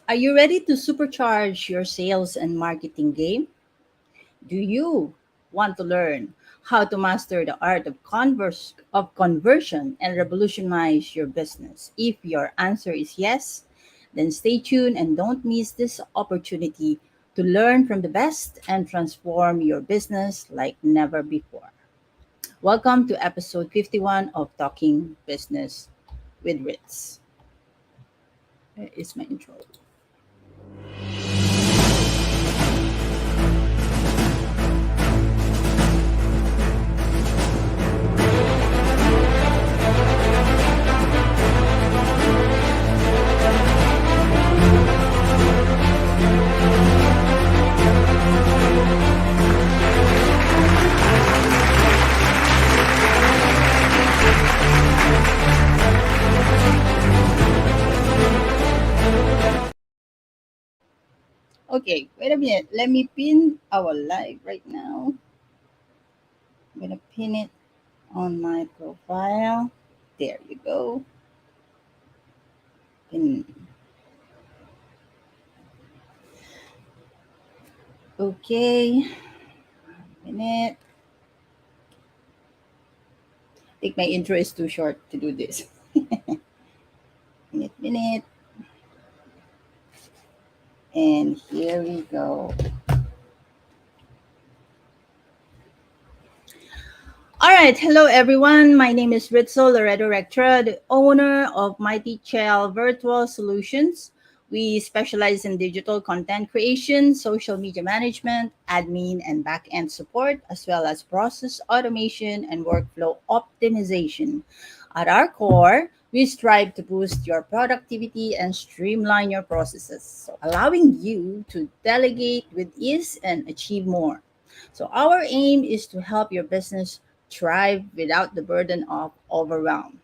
Are you ready to supercharge your sales and marketing game? Do you want to learn how to master the art of conversion and revolutionize your business? If your answer is yes, then stay tuned and don't miss this opportunity to learn from the best and transform your business like never before. Welcome to episode 51 of Talking Business with Ritz. Where is my intro? Okay, wait a minute. Let me pin our live right now. I'm gonna pin it on my profile. There you go. Pin. Okay. Pin it. I think my intro is too short to do this. Minute. And here we go. All right. Hello, everyone. My name is Ritzel Loredo Rectra, the owner of Mighty Shell Virtual Solutions. We specialize in digital content creation, social media management, admin and back-end support, as well as process automation and workflow optimization. At our core, we strive to boost your productivity and streamline your processes, so allowing you to delegate with ease and achieve more. So our aim is to help your business thrive without the burden of overwhelm.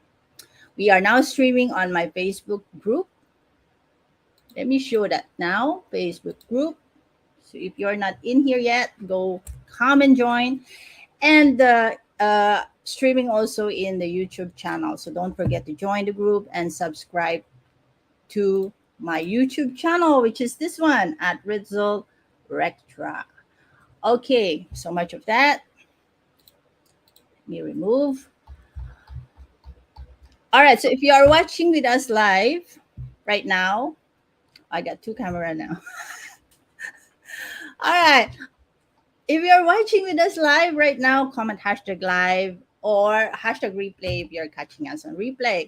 We are now streaming on my Facebook group. Let me show that now. Facebook group. So if you're not in here yet, go come and join. And streaming also in the YouTube channel. So don't forget to join the group and subscribe to my YouTube channel, which is this one at Ritzel Rectra. Okay, so much of that. Let me remove. All right, so if you are watching with us live right now, I got two cameras now. All right. If you're watching with us live right now, comment hashtag live or hashtag replay if you're catching us on replay.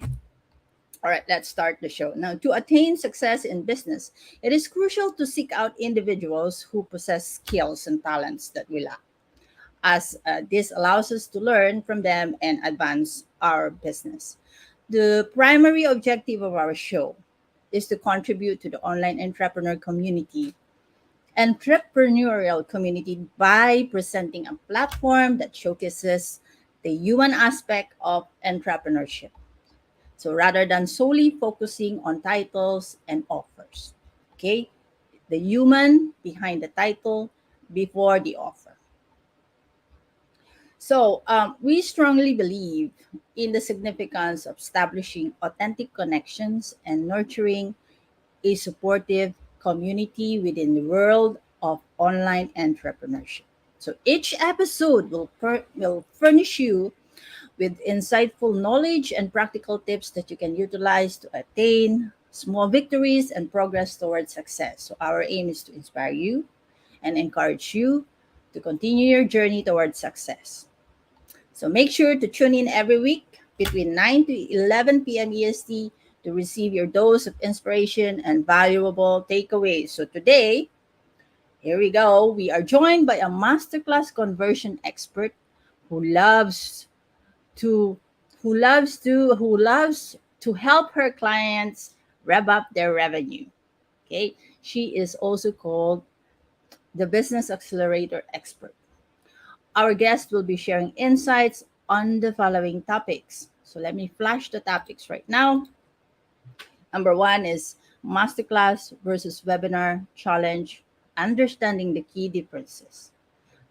All right, let's start the show. Now, to attain success in business, it is crucial to seek out individuals who possess skills and talents that we lack, as this allows us to learn from them and advance our business. The primary objective of our show is to contribute to the online entrepreneurial community by presenting a platform that showcases the human aspect of entrepreneurship. So rather than solely focusing on titles and offers, okay, the human behind the title before the offer. So we strongly believe in the significance of establishing authentic connections and nurturing a supportive community within the world of online entrepreneurship. So each episode will furnish you with insightful knowledge and practical tips that you can utilize to attain small victories and progress towards success. So our aim is to inspire you and encourage you to continue your journey towards success. So make sure to tune in every week between 9 to 11 p.m. EST to receive your dose of inspiration and valuable takeaways. So today, here we go. We are joined by a masterclass conversion expert who loves to who loves to help her clients rev up their revenue. Okay? She is also called the business accelerator expert. Our guest will be sharing insights on the following topics. So let me flash the topics right now. Number one is masterclass versus webinar challenge, understanding the key differences.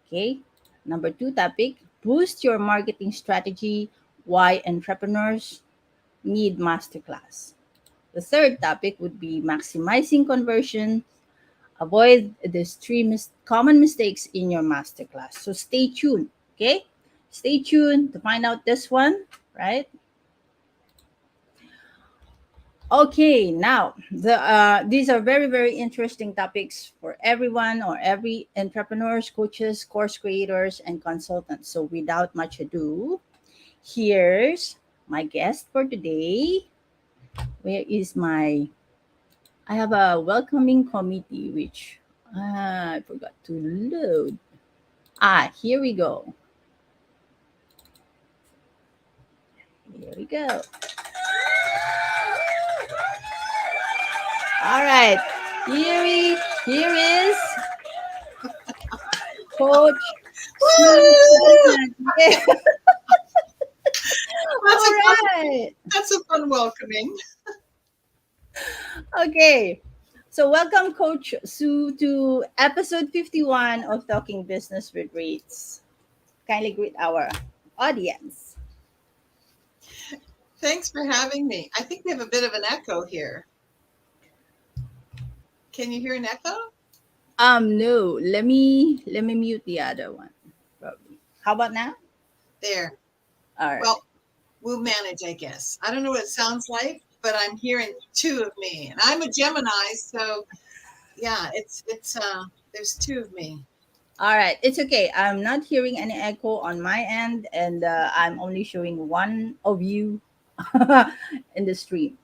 Okay. Number two topic, boost your marketing strategy, why entrepreneurs need masterclass. The third topic would be maximizing conversion. Avoid these three common mistakes in your masterclass. So stay tuned, okay? Stay tuned to find out this one, right? Okay, now these are very very interesting topics for everyone or every entrepreneurs, coaches, course creators, and consultants. So without much ado, here's my guest for today. Where is my? I have a welcoming committee which I forgot to load. Here we go. Here we go. All right. Here is Coach Sue Clement. Yeah. That's All a fun, right. that's a fun welcoming. Okay. So welcome Coach Sue to episode 51 of Talking Business with Ritz. Kindly greet our audience. Thanks for having me. I think we have a bit of an echo here. Can you hear an echo? No. Let me mute the other one. Probably. How about now? There. All right. Well, we'll manage, I guess. I don't know what it sounds like, but I'm hearing two of me. And I'm a Gemini, so yeah, it's there's two of me. All right, it's okay. I'm not hearing any echo on my end, and I'm only showing one of you in the stream.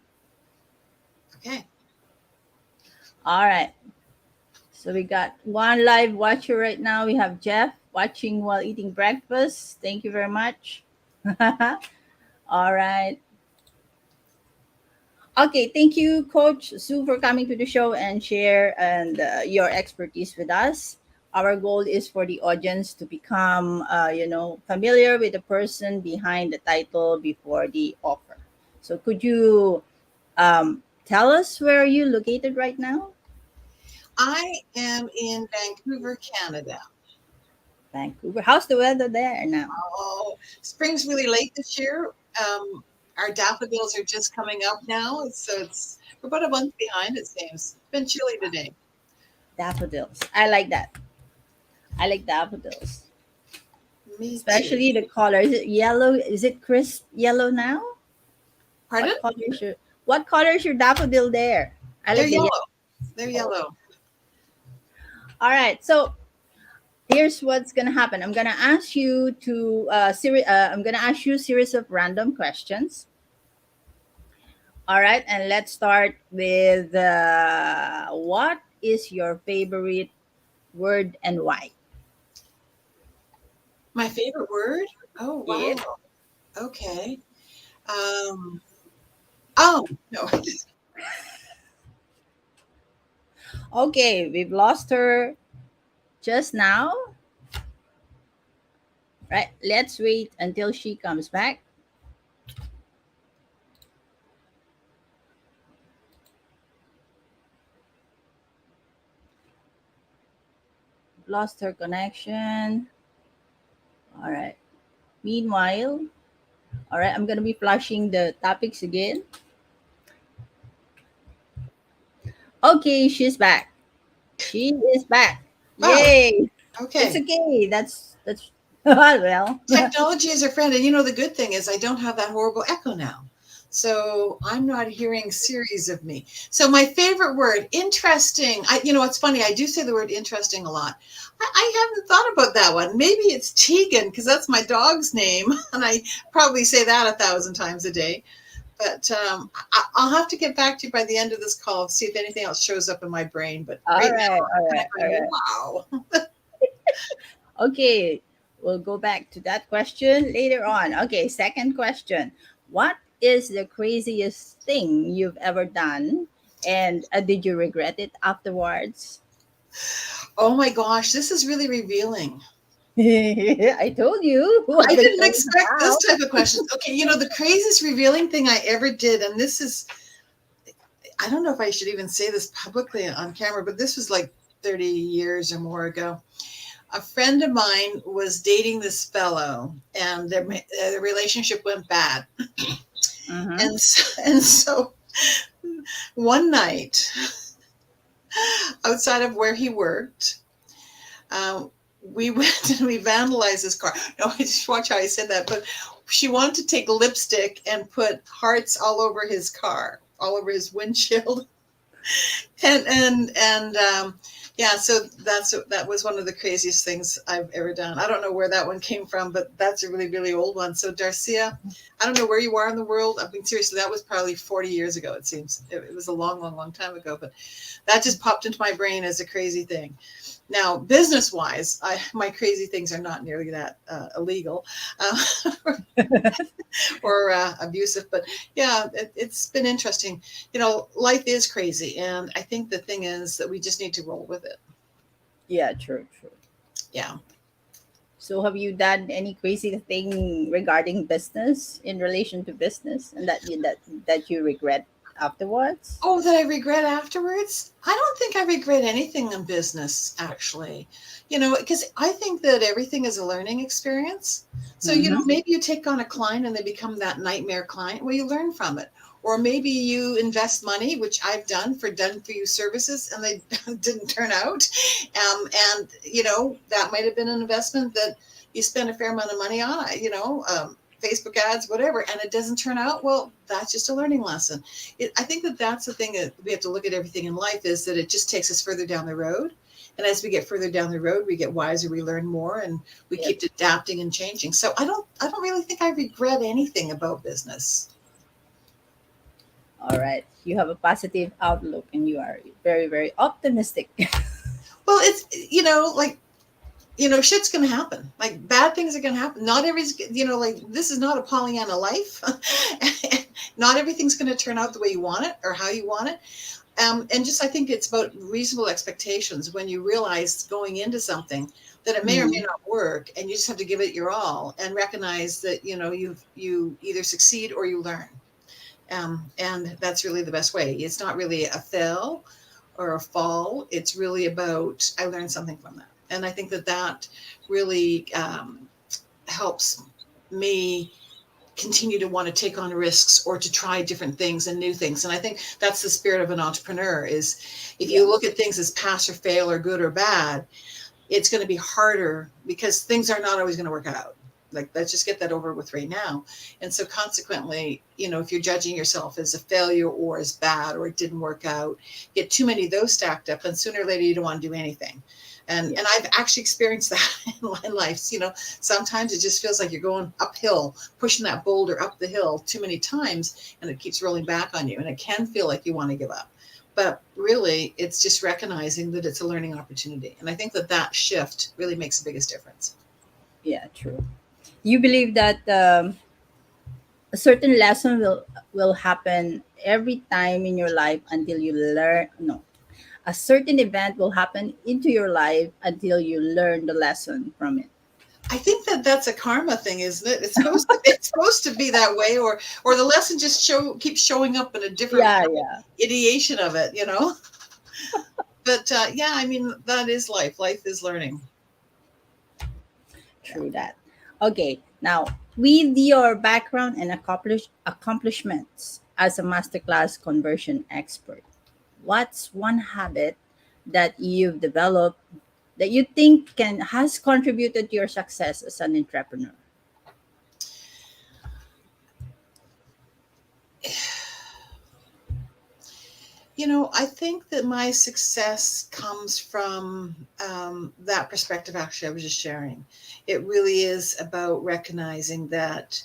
Okay. All right, so we got one live watcher right now. We have Jeff watching while eating breakfast. Thank you very much. All right. Okay, thank you, Coach Sue, for coming to the show and share and your expertise with us. Our goal is for the audience to become, familiar with the person behind the title before the offer. So, could you tell us where are you located right now? I am in Vancouver, Canada. Vancouver. How's the weather there now? Oh, spring's really late this year. Our daffodils are just coming up now, so we're about a month behind, it seems. It's been chilly today. Daffodils. I like that. I like daffodils, Me especially too. the color. Is it yellow? Is it crisp yellow now? Pardon? What color is your daffodil there? I They're like the yellow. yellow. They're yellow. All right. So here's what's gonna happen. I'm gonna ask you to I'm gonna ask you a series of random questions. All right, and let's start with what is your favorite word and why? My favorite word? Oh, wow. Yep. Okay. Oh, no. Okay, we've lost her just now. Right. Let's wait until she comes back. Lost her connection. All right. Meanwhile, all right, I'm going to be flashing the topics again. Okay, she's back. She is back. Oh, Yay. It's okay. okay. That's well. Technology is a friend. And the good thing is I don't have that horrible echo now. So I'm not hearing series of me. So my favorite word, interesting. It's funny. I do say the word interesting a lot. I haven't thought about that one. Maybe it's Tegan because that's my dog's name. And I probably say that 1,000 times a day. But I'll have to get back to you by the end of this call, see if anything else shows up in my brain. But All right right, now, all I'm right, kind all of right. going, wow. Okay, we'll go back to that question later on. Okay, second question. What is the craziest thing you've ever done? And did you regret it afterwards? Oh my gosh, this is really revealing. I told you what I the didn't show is expect this about. type of questions. Okay, the craziest revealing thing I ever did, and this is, I don't know if I should even say this publicly on camera, but this was like 30 years or more ago. A friend of mine was dating this fellow, and their relationship went bad. Mm-hmm. And so one night outside of where he worked, we went and we vandalized his car. No, I just watch how I said that. But she wanted to take lipstick and put hearts all over his car, all over his windshield. And yeah, so that was one of the craziest things I've ever done. I don't know where that one came from, but that's a really, really old one. So Darcia, I don't know where you are in the world. I mean, seriously, that was probably 40 years ago, it seems. It was a long, long, long time ago, but that just popped into my brain as a crazy thing. Now, business-wise, my crazy things are not nearly that illegal or abusive. But yeah, it's been interesting. You know, life is crazy. And I think the thing is that we just need to roll with it. Yeah, true, true. Yeah. So have you done any crazy thing regarding business, in relation to business, and that you regret afterwards? Oh, that I regret afterwards? I don't think I regret anything in business, actually. You know, because I think that everything is a learning experience. So, you know, Mm-hmm. maybe you take on a client and they become that nightmare client. Well, you learn from it. Or maybe you invest money, which I've done for you services, and they didn't turn out. And, you know, that might have been an investment that you spend a fair amount of money on, Facebook ads, whatever, and it doesn't turn out. Well, that's just a learning lesson. I think that that's the thing that we have to look at everything in life, is that it just takes us further down the road. And as we get further down the road, we get wiser, we learn more, and we Yep. keep adapting and changing. So I don't really think I regret anything about business. All right. You have a positive outlook and you are very, very optimistic. Well, it's, shit's going to happen. Like, bad things are going to happen. Not every's, like, this is not a Pollyanna life. Not everything's going to turn out the way you want it or how you want it. And just, I think it's about reasonable expectations when you realize going into something that it may or may Mhm. not work, and you just have to give it your all and recognize that, you either succeed or you learn. And that's really the best way. It's not really a fail or a fall. It's really about, I learned something from that. And I think that really helps me continue to want to take on risks or to try different things and new things. And I think that's the spirit of an entrepreneur, is if Yeah. you look at things as pass or fail or good or bad, it's going to be harder because things are not always going to work out. Like, let's just get that over with right now. And so consequently, if you're judging yourself as a failure or as bad or it didn't work out, get too many of those stacked up, and sooner or later you don't want to do anything. And I've actually experienced that in life. Sometimes it just feels like you're going uphill, pushing that boulder up the hill too many times, and it keeps rolling back on you. And it can feel like you want to give up. But really, it's just recognizing that it's a learning opportunity. And I think that shift really makes the biggest difference. Yeah, true. You believe that a certain lesson will happen every time in your life until you learn. No, a certain event will happen into your life until you learn the lesson from it. I think that's a karma thing, isn't it? It's supposed to be that way, or the lesson just keeps showing up in a different Yeah, yeah, ideation of it, But yeah, I mean, that is life. Life is learning. Yeah. true that. Okay, now with your background and accomplishments as a masterclass conversion expert, what's one habit that you've developed that you think has contributed to your success as an entrepreneur? I think that my success comes from that perspective, actually, I was just sharing. It really is about recognizing that,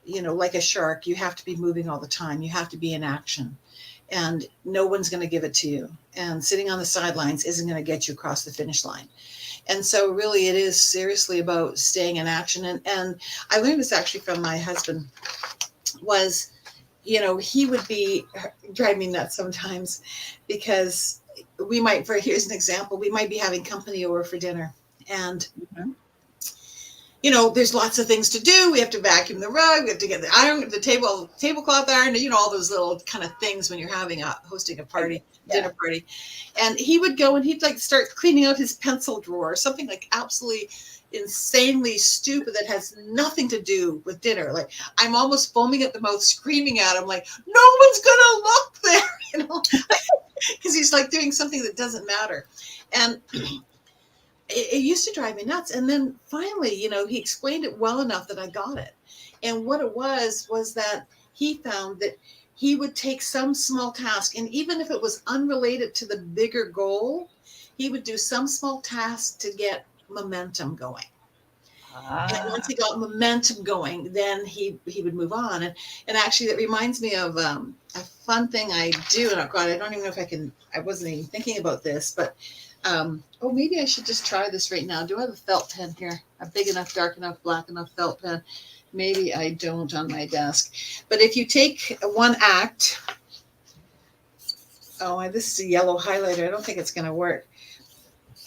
like a shark, you have to be moving all the time. You have to be in action, and no one's going to give it to you. And sitting on the sidelines isn't going to get you across the finish line. And so really it is seriously about staying in action. And I learned this actually from my husband, was, he would be drive me nuts sometimes, because here's an example, we might be having company over for dinner, and Mhm. there's lots of things to do. We have to vacuum the rug. We have to get the tablecloth iron, all those little kind of things when you're hosting a party, dinner party. And he would go and he'd like start cleaning out his pencil drawer, something like absolutely insanely stupid that has nothing to do with dinner. Like I'm almost foaming at the mouth, screaming at him like, no one's going to look there, because he's like doing something that doesn't matter. And it used to drive me nuts. And then finally, he explained it well enough that I got it. And what it was that he found that he would take some small task, and even if it was unrelated to the bigger goal, he would do some small task to get momentum going. And once he got momentum going, then he would move on. And actually, that reminds me of a fun thing I do. And God, I don't even know if I wasn't even thinking about this, but maybe I should just try this right now. Do I have a felt pen here? A big enough, dark enough, black enough felt pen? Maybe I don't on my desk. But if you take one act, this is a yellow highlighter. I don't think it's going to work.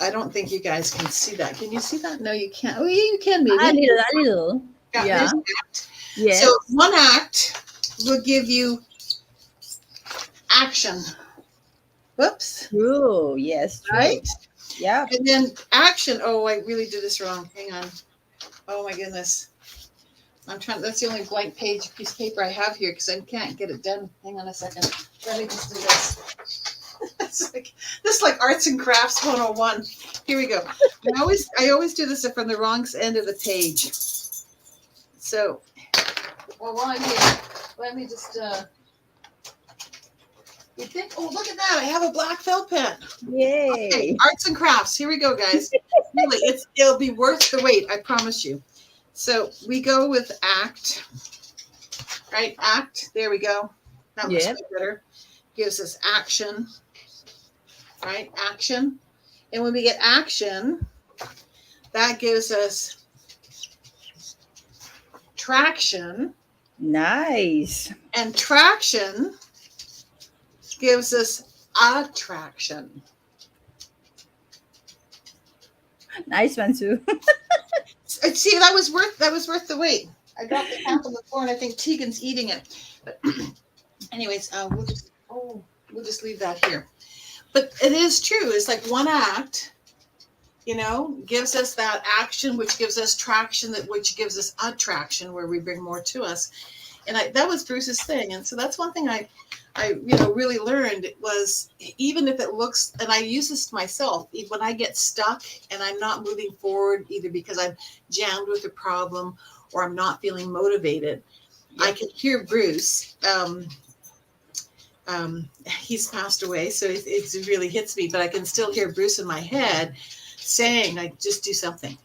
I don't think you guys can see that. Can you see that? No, you can't. Oh, yeah, you can maybe. A little. Yeah. Yes. So one act will give you action. Whoops. True. Yes. True. Right? Yeah. And then action. Oh, I really did this wrong. Hang on. Oh, my goodness. That's the only blank piece of paper I have here because I can't get it done. Hang on a second. Let me just do this. This like arts and crafts 101. Here we go. I always do this from the wrong end of the page. So, while I'm here, let me just, you think, oh, look at that. I have a black felt pen. Yay. Okay, arts and crafts. Here we go, guys. Really, it'll be worth the wait. I promise you. So we go with act, right? Act. There we go. That looks better. Gives us action, right? Action. And when we get action, that gives us traction. Nice. And traction gives us attraction. Nice one, Sue. See, that was worth the wait. I dropped the cap on the floor, and I think Tegan's eating it. But anyways, we'll just leave that here. But it is true. It's like one act, gives us that action, which gives us traction, which gives us attraction, where we bring more to us. And that was Bruce's thing. And so that's one thing I really learned was, even if it looks, and I use this myself, when I get stuck and I'm not moving forward, either because I'm jammed with a problem or I'm not feeling motivated, I can hear Bruce. He's passed away, so it really hits me, but I can still hear Bruce in my head saying, like, just do something.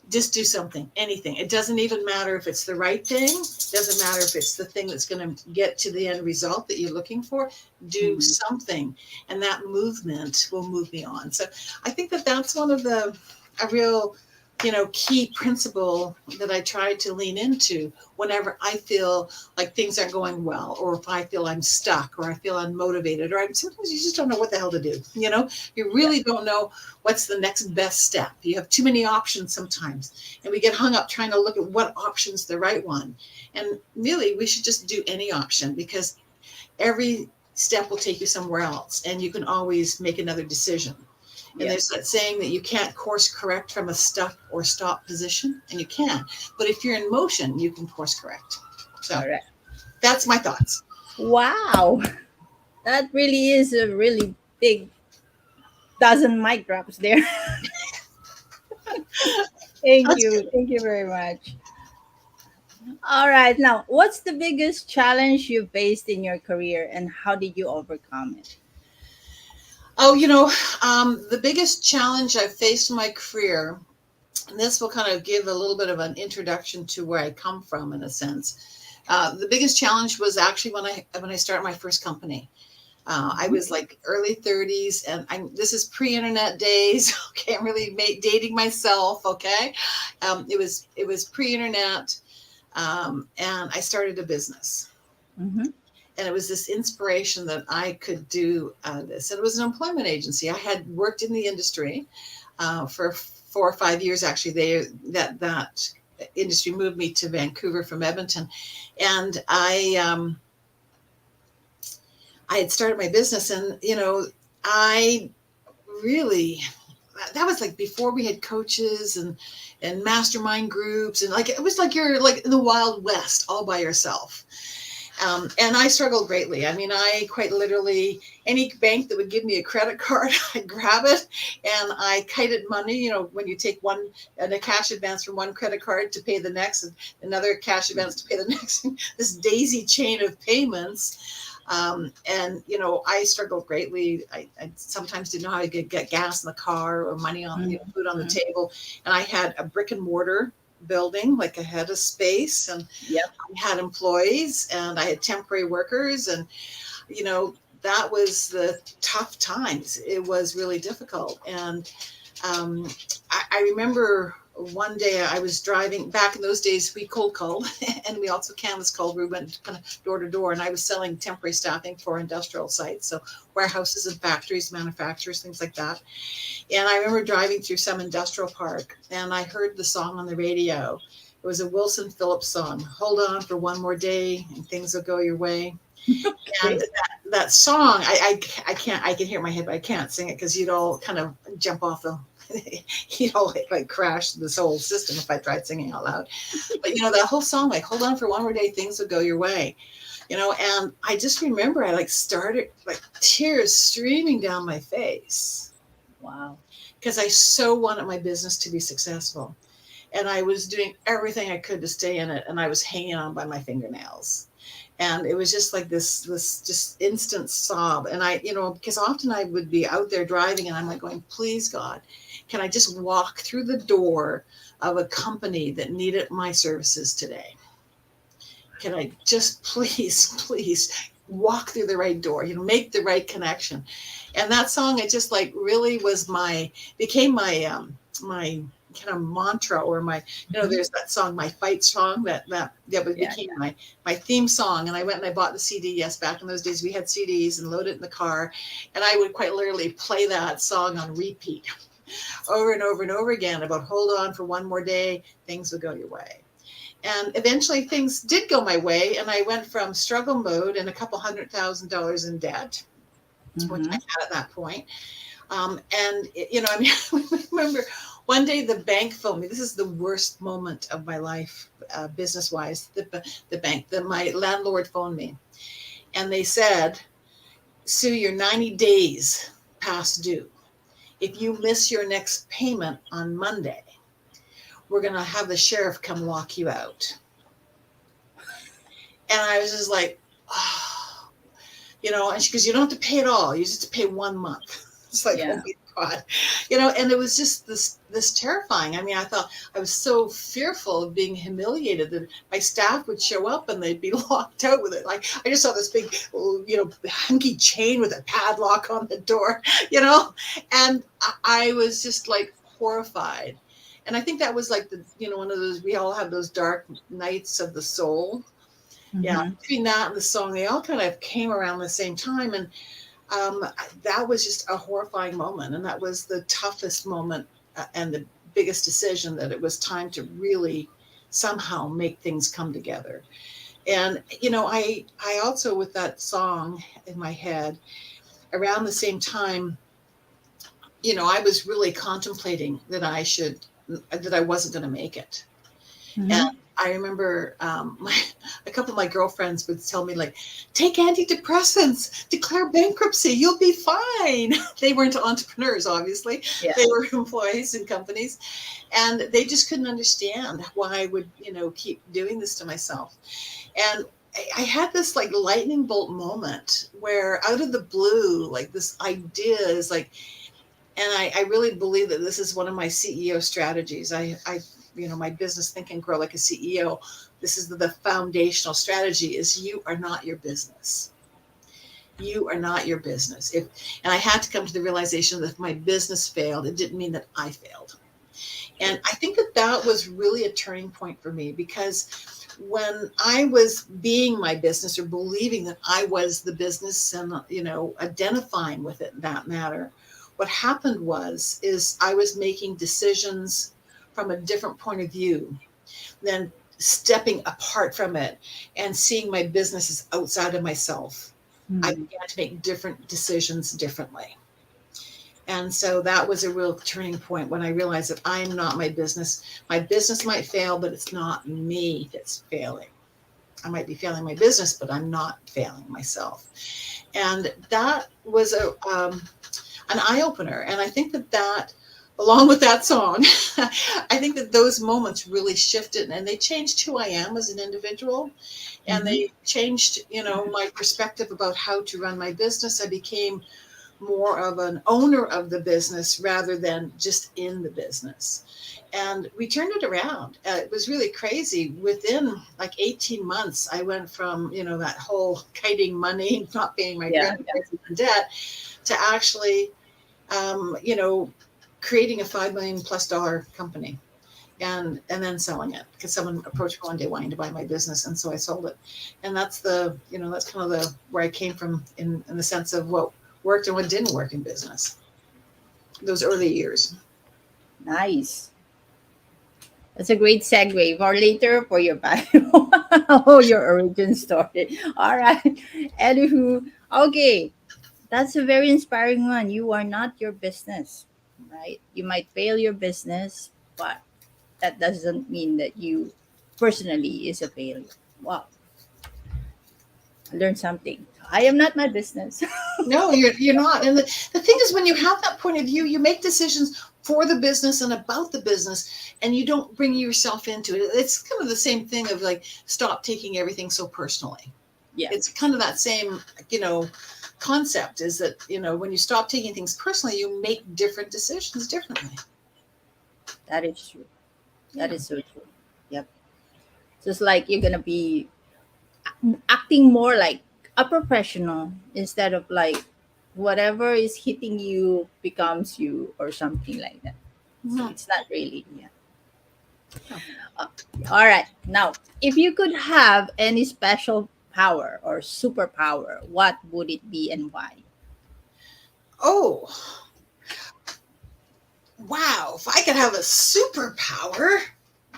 Just do something, anything. It doesn't even matter if it's the right thing. It doesn't matter if it's the thing that's going to get to the end result that you're looking for. Do something, and that movement will move me on. So I think that's one of a real, key principle that I try to lean into whenever I feel like things aren't going well, or if I feel I'm stuck, or I feel unmotivated, or sometimes you just don't know what the hell to do. You really don't know what's the next best step. You have too many options sometimes, and we get hung up trying to look at what option's the right one. And really, we should just do any option, because every step will take you somewhere else, and you can always make another decision. And there's that saying that you can't course correct from a stuck or stop position, and you can. But if you're in motion, you can course correct. So that's my thoughts. Wow. That really is a really big dozen mic drops there. Thank you. Thank you very much. All right. Now, what's the biggest challenge you faced in your career, and how did you overcome it? Oh, the biggest challenge I've faced in my career, and this will kind of give a little bit of an introduction to where I come from, in a sense. The biggest challenge was actually when I started my first company. I was like early 30s, and this is pre-internet days. Okay, I'm really dating myself. Okay, it was pre-internet, and I started a business. Mm-hmm. And it was this inspiration that I could do this. And it was an employment agency. I had worked in the industry for 4 or 5 years, actually. That industry moved me to Vancouver from Edmonton, and I had started my business, and I really, that was like before we had coaches and mastermind groups, and like it was like you're like in the Wild West all by yourself. And I struggled greatly. I mean, I quite literally, any bank that would give me a credit card, I'd grab it, and I kited money. When you take a cash advance from one credit card to pay the next, and another cash advance to pay the next, this daisy chain of payments. And I struggled greatly. I sometimes didn't know how to get gas in the car or money on food on the table. And I had a brick and mortar building, like I had a space, and Yep. I had employees, and I had temporary workers, and that was the tough times. It was really difficult. And I remember one day I was driving. Back in those days, we cold called, and we also canvas called. We went kind of door to door, and I was selling temporary staffing for industrial sites, so warehouses and factories, manufacturers, things like that. And I remember driving through some industrial park, and I heard the song on the radio. It was a Wilson Phillips song, "Hold on for one more day and things will go your way." And that song, I can hear it in my head, but I can't sing it because you'd all kind of jump off the, you'd all like crash this whole system if I tried singing out loud. But that whole song, like, "Hold on for one more day, things will go your way." And I just remember I started tears streaming down my face. Wow. Because I so wanted my business to be successful. And I was doing everything I could to stay in it. And I was hanging on by my fingernails. And it was just like this just instant sob. And because often I would be out there driving, and I'm like going, "Please, God, can I just walk through the door of a company that needed my services today? Can I just please walk through the right door, make the right connection?" And that song, it just really was became my my kind of mantra, or my, there's that song, my fight song, that became my theme song. And I went and I bought the CD. Yes, back in those days we had CDs, and loaded it in the car, and I would quite literally play that song on repeat over and over and over again, about hold on for one more day, things will go your way. And eventually things did go my way, and I went from struggle mode and a couple $100,000 in debt, which I had at that point. And I remember one day the bank phoned me. This is the worst moment of my life, business-wise. The bank, my landlord phoned me, and they said, "Sue, you're 90 days past due. If you miss your next payment on Monday, we're going to have the sheriff come lock you out." And I was just like, "Oh," and she goes, "You don't have to pay it all. You just have to pay 1 month." It's like, oh my God, and it was just this terrifying. I mean, I thought, I was so fearful of being humiliated that my staff would show up and they'd be locked out with it. Like, I just saw this big, hunky chain with a padlock on the door, and I was just like horrified. And I think that was like one of those, we all have those dark nights of the soul. Mm-hmm. Yeah. Between that and the song, they all kind of came around the same time. And that was just a horrifying moment. And that was the toughest moment and the biggest decision, that it was time to really somehow make things come together. And, I also, with that song in my head, around the same time, I was really contemplating that I wasn't going to make it. Mm-hmm. And I remember a couple of my girlfriends would tell me, like, "Take antidepressants, declare bankruptcy, you'll be fine." They weren't entrepreneurs, obviously. Yeah. They were employees in companies. And they just couldn't understand why I would, keep doing this to myself. And I had this like lightning bolt moment where, out of the blue, like, this idea is like, and I really believe that this is one of my CEO strategies. My business Think and Grow Like a CEO. This is the foundational strategy: is you are not your business. You are not your business. And I had to come to the realization that if my business failed, it didn't mean that I failed. And I think that was really a turning point for me, because when I was being my business, or believing that I was the business, and, identifying with it in that matter, what happened is I was making decisions from a different point of view then stepping apart from it and seeing my business as outside of myself, I began to make different decisions differently. And so that was a real turning point when I realized that I'm not my business. My business might fail, but it's not me that's failing. I might be failing my business, but I'm not failing myself. And that was an eye opener. And I think that along with that song, I think that those moments really shifted and they changed who I am as an individual. And they changed, my perspective about how to run my business. I became more of an owner of the business rather than just in the business. And we turned it around. It was really crazy. Within like 18 months, I went from, that whole kiting money, not paying my grandparents in debt, to actually, creating a $5 million plus company and then selling it because someone approached me one day wanting to buy my business. And so I sold it. And that's that's kind of where I came from in the sense of what worked and what didn't work in business, those early years. Nice. That's a great segue for later for your bio. Oh, your origin story. All right. Anywho, okay. That's a very inspiring one. You are not your business, right? You might fail your business, but that doesn't mean that you personally is a failure. Wow. I learned something. I am not my business. No, you're not. And the thing is, when you have that point of view, you make decisions for the business and about the business, and you don't bring yourself into it. It's kind of the same thing of like, stop taking everything so personally. Yeah. It's kind of that same, concept is that, when you stop taking things personally, you make different decisions differently. That is true. That is so true. Yep. Just like you're going to be acting more like a professional instead of like whatever is hitting you becomes you or something like that. So it's not really, all right. Now, if you could have any special power or superpower, what would it be and why? Oh, wow. If I could have a superpower.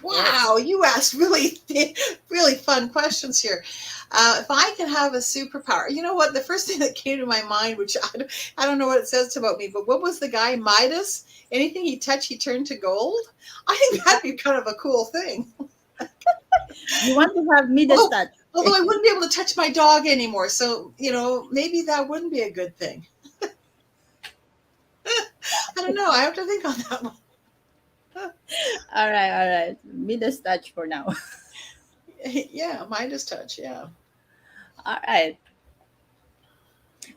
Wow, you asked really, really fun questions here. If I could have a superpower, you know what? The first thing that came to my mind, which I don't know what it says about me, but what was the guy, Midas? Anything he touched, he turned to gold? I think that'd be kind of a cool thing. You want to have Midas touch. Although I wouldn't be able to touch my dog anymore. So, maybe that wouldn't be a good thing. I don't know. I have to think on that one. All right. Midas touch for now. Yeah, Midas touch. Yeah. All right.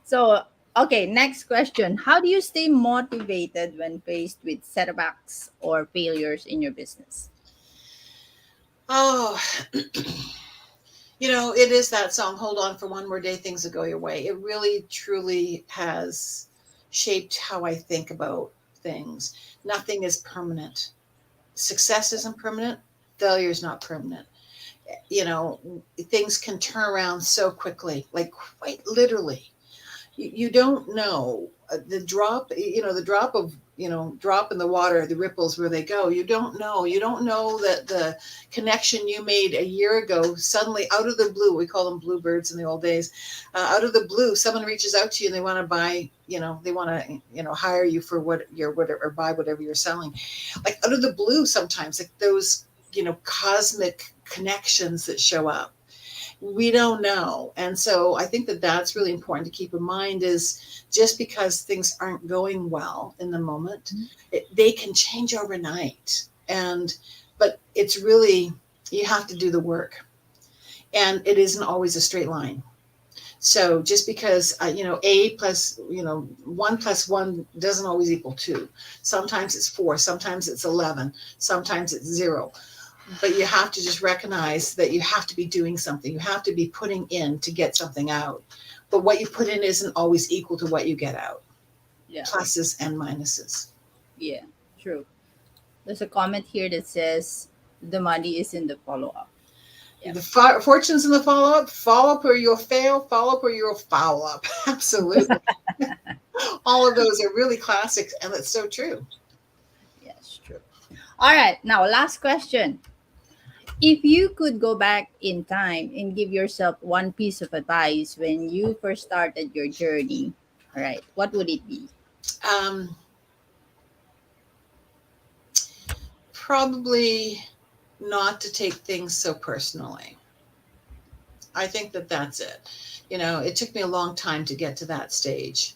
So, okay, next question. How do you stay motivated when faced with setbacks or failures in your business? Oh, it is that song, Hold On for One More Day, Things Will Go Your Way. It really, truly has shaped how I think about things. Nothing is permanent. Success isn't permanent. Failure is not permanent. Things can turn around so quickly, like quite literally. You don't know the drop in the water, the ripples where they go. You don't know that the connection you made a year ago, suddenly out of the blue, we call them bluebirds in the old days, out of the blue, someone reaches out to you and they want to buy, they want to, hire you for whatever, or buy whatever you're selling. Like out of the blue, sometimes like those, cosmic connections that show up. We don't know. And so I think that that's really important to keep in mind is just because things aren't going well in the moment, they can change overnight. But it's really, you have to do the work. And it isn't always a straight line. So just because, A plus, 1 plus 1 doesn't always equal 2. Sometimes it's 4, sometimes it's 11, sometimes it's 0. But you have to just recognize that you have to be doing something. You have to be putting in to get something out. But what you put in isn't always equal to what you get out. Yeah. Pluses and minuses. Yeah, true. There's a comment here that says the money is in the follow-up. Yeah. The fortune's in the follow-up. Follow-up or you'll fail. Follow-up or you'll foul up. Absolutely. All of those are really classics, and it's so true. Yes, true. All right. Now, last question. If you could go back in time and give yourself one piece of advice when you first started your journey, all right, what would it be? Um, Probably not to take things so personally. I think that that's it. It took me a long time to get to that stage.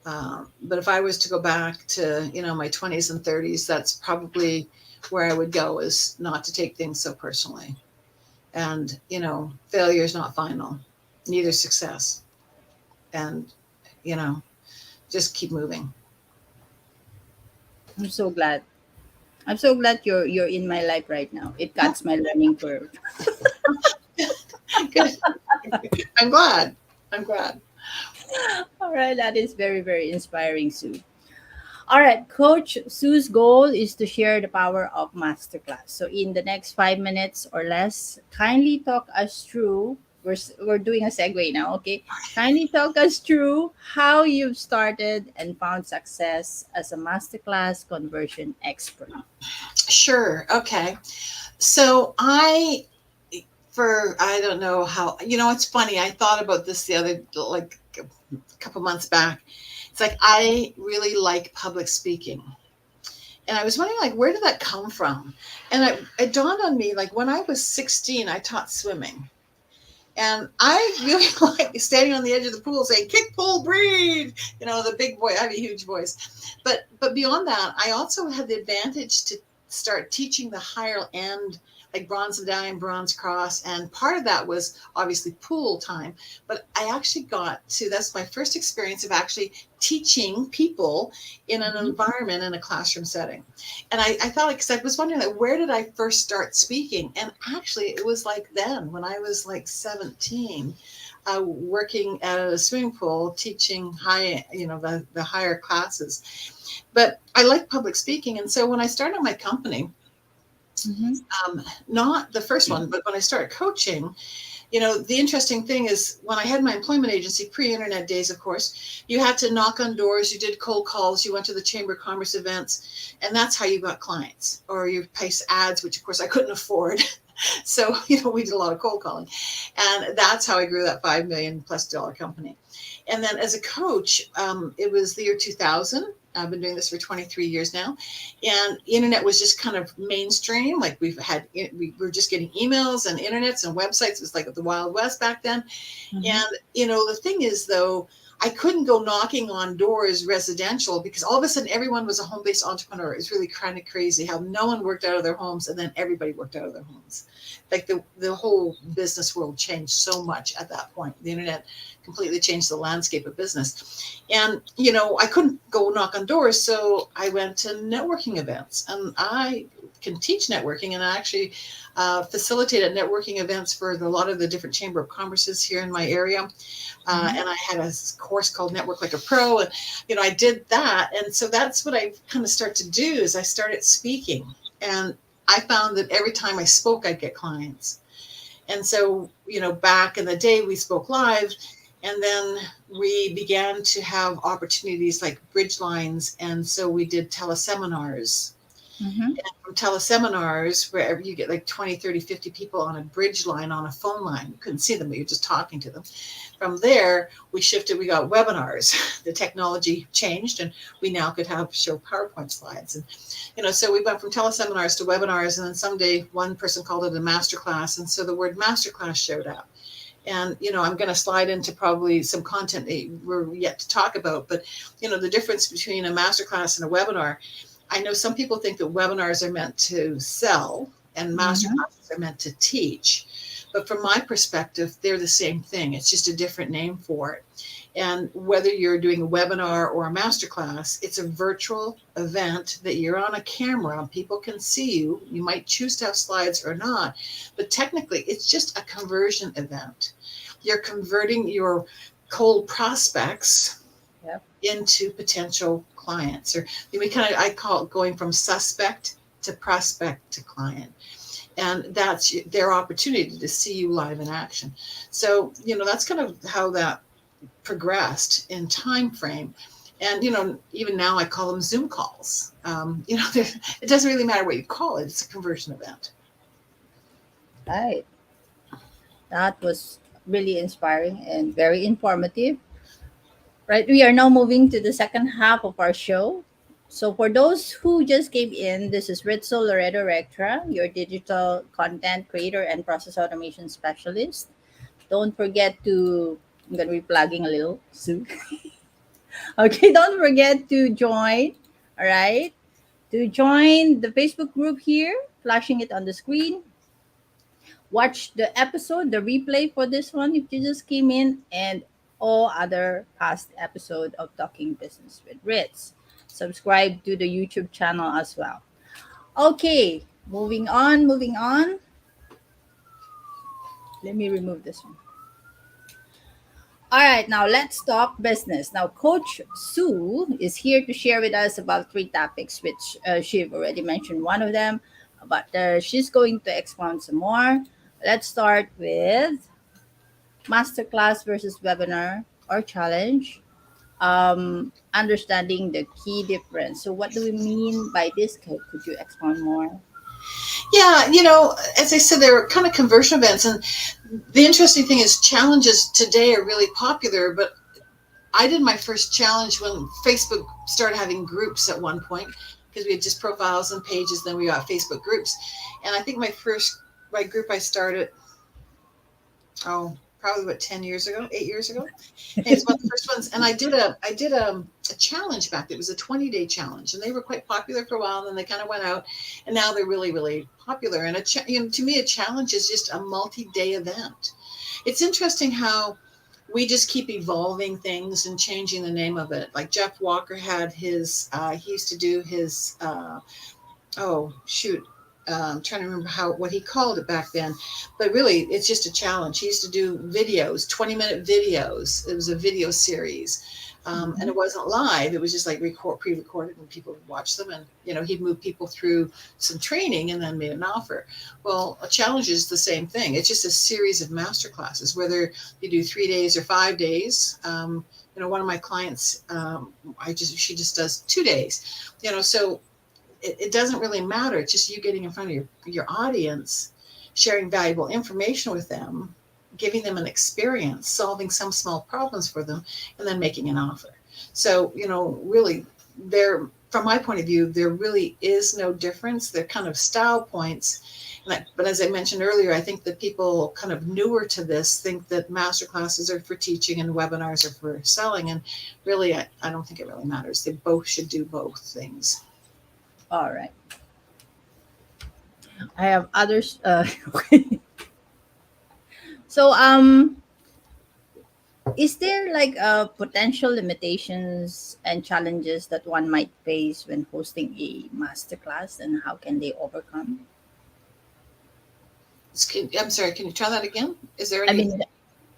But if I was to go back to, my 20s and 30s, that's probably where I would go, is not to take things so personally. And, failure is not final, neither success. And, you know, just keep moving. I'm so glad. I'm so glad you're in my life right now. It cuts my learning curve. Good. I'm glad. I'm glad. All right, that is very, very inspiring, Sue. All right, Coach Sue's goal is to share the power of masterclass. So, in the next 5 minutes or less, kindly talk us through. We're doing a segue now, okay? Kindly talk us through how you've started and found success as a masterclass conversion expert. Sure. Okay. So I don't know how, it's funny. I thought about this the other, like a couple months back. It's like, I really like public speaking. And I was wondering, like, where did that come from? And it dawned on me, like, when I was 16, I taught swimming. And I really like standing on the edge of the pool saying, kick, pull, breathe, the big voice. I have a huge voice. But beyond that, I also had the advantage to start teaching the higher end, like bronze medallion, bronze cross. And part of that was obviously pool time. But I actually that's my first experience of actually teaching people in an environment, in a classroom setting. And I thought, because I was wondering, like, where did I first start speaking? And actually, it was like then, when I was like 17, working at a swimming pool, teaching the higher classes. But I like public speaking. And so when I started my company, Mm-hmm. not the first one, but when I started coaching, the interesting thing is, when I had my employment agency, pre-internet days, of course, you had to knock on doors, you did cold calls, you went to the Chamber of Commerce events, and that's how you got clients, or you placed ads, which of course I couldn't afford. So, we did a lot of cold calling, and that's how I grew that $5 million plus company. And then as a coach, it was the year 2000. I've been doing this for 23 years now, and the internet was just kind of mainstream. Like, we were just getting emails and internets and websites. It was like the Wild West back then. Mm-hmm. And, the thing is, though, I couldn't go knocking on doors residential, because all of a sudden everyone was a home-based entrepreneur. It's really kind of crazy how no one worked out of their homes, and then everybody worked out of their homes. Like, the whole business world changed so much at that point. The internet completely changed the landscape of business. And, I couldn't go knock on doors. So I went to networking events, and I can teach networking, and I actually facilitated networking events for a lot of the different Chamber of Commerces here in my area. And I had a course called Network Like a Pro, and, I did that. And so that's what I kind of start to do, is I started speaking, and I found that every time I spoke, I'd get clients. And so, back in the day, we spoke live, and then we began to have opportunities like bridge lines. And so we did teleseminars. Mm-hmm. And from teleseminars, wherever you get like 20, 30, 50 people on a bridge line, on a phone line, you couldn't see them, but you're just talking to them. From there, we got webinars. The technology changed, and we now could show PowerPoint slides. And, so we went from teleseminars to webinars, and then someday one person called it a masterclass. And so the word masterclass showed up. And, I'm going to slide into probably some content that we're yet to talk about. But, the difference between a masterclass and a webinar, I know some people think that webinars are meant to sell and masterclasses are meant to teach. But from my perspective, they're the same thing. It's just a different name for it. And whether you're doing a webinar or a masterclass, it's a virtual event that you're on a camera and people can see you. You might choose to have slides or not, but technically it's just a conversion event. You're converting your cold prospects into potential clients, or I call it going from suspect to prospect to client. And that's their opportunity to see you live in action. So, that's kind of how that progressed in time frame. And, even now I call them Zoom calls. It doesn't really matter what you call it. It's a conversion event. Right. That was really inspiring and very informative. Right. We are now moving to the second half of our show. So, for those who just came in, this is Ritz Loredo Rectra, your digital content creator and process automation specialist. Don't forget to, I'm going to be plugging a little soon. Okay, don't forget to join. All right. To join the Facebook group here, flashing it on the screen. Watch the episode, the replay for this one if you just came in, and all other past episode of Talking Business with Ritz. Subscribe to the YouTube channel as well. Okay, moving on, moving on. Let me remove this one. All right, now let's talk business. Now, Coach Sue is here to share with us about three topics, which she've already mentioned one of them, but she's going to expound some more. Let's start with masterclass versus webinar or challenge. Understanding the key difference. So, what do we mean by this? Could you expound more? Yeah, as I said, they were kind of conversion events. And the interesting thing is challenges today are really popular, but I did my first challenge when Facebook started having groups at one point, because we had just profiles and pages, then we got Facebook groups. And I think my group I started, probably about 8 years ago. And it's one of the first ones. And I did a challenge back then. It was a 20-day challenge, and they were quite popular for a while. And then they kind of went out, and now they're really, really popular. And to me, a challenge is just a multi-day event. It's interesting how we just keep evolving things and changing the name of it. Like Jeff Walker had his, he used to do his, I'm trying to remember what he called it back then, but really it's just a challenge. He used to do videos, 20-minute videos. It was a video series. And it wasn't live. It was just like pre-recorded, and people would watch them. And, he'd move people through some training and then made an offer. Well, a challenge is the same thing. It's just a series of master classes, whether you do 3 days or 5 days. One of my clients, she just does 2 days, so it doesn't really matter. It's just you getting in front of your audience, sharing valuable information with them, giving them an experience, solving some small problems for them, and then making an offer. So, really, from my point of view, there really is no difference. They're kind of style points. But as I mentioned earlier, I think that people kind of newer to this think that master classes are for teaching and webinars are for selling. And really, I don't think it really matters. They both should do both things. All right. I have others. Okay. So, is there like potential limitations and challenges that one might face when hosting a masterclass, and how can they overcome? I'm sorry, can you try that again? Is there any?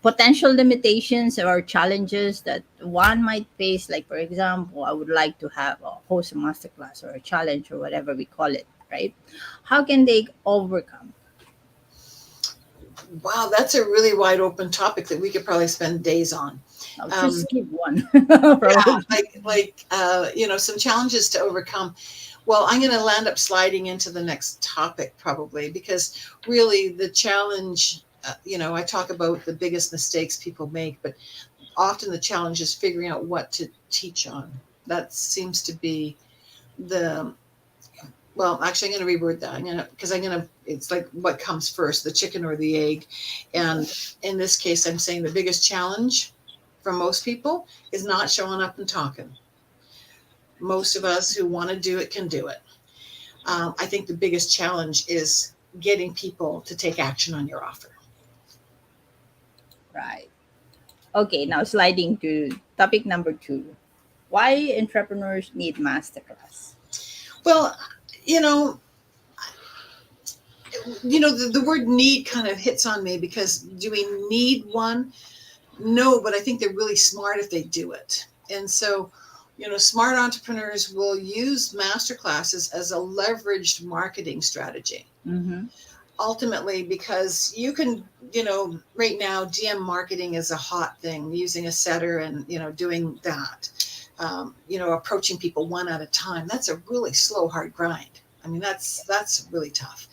Potential limitations or challenges that one might face, like for example, I would like to have a host a masterclass or a challenge or whatever we call it, right? How can they overcome? Wow, that's a really wide open topic that we could probably spend days on. I'll just give one. Some challenges to overcome. Well, I'm going to land up sliding into the next topic probably, because really the challenge, I talk about the biggest mistakes people make, but often the challenge is figuring out what to teach on. That seems to be actually, I'm going to reword that. It's like what comes first, the chicken or the egg. And in this case, I'm saying the biggest challenge for most people is not showing up and talking. Most of us who want to do it can do it. I think the biggest challenge is getting people to take action on your offer. Right. Okay, now sliding to topic number 2. Why entrepreneurs need masterclass? Well, the word need kind of hits on me, because do we need one? No, but I think they're really smart if they do it. And so, smart entrepreneurs will use masterclasses as a leveraged marketing strategy. Mm-hmm. Ultimately, because you can, right now, DM marketing is a hot thing, using a setter and, doing that, approaching people one at a time. That's a really slow, hard grind. I mean, that's really tough.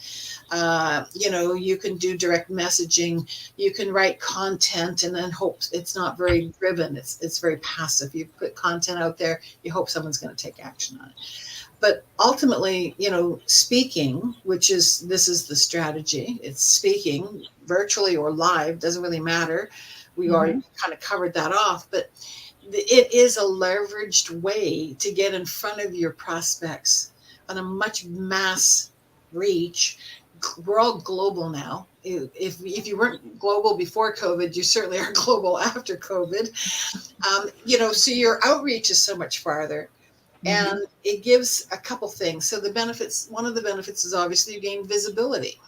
You can do direct messaging. You can write content and then hope it's not very driven. It's very passive. You put content out there, you hope someone's going to take action on it. But ultimately, speaking, this is the strategy. It's speaking virtually or live, doesn't really matter. We already kind of covered that off, but it is a leveraged way to get in front of your prospects on a much mass reach. We're all global now. If you weren't global before COVID, you certainly are global after COVID. So your outreach is so much farther. And it gives a couple things. So one of the benefits is obviously you gain visibility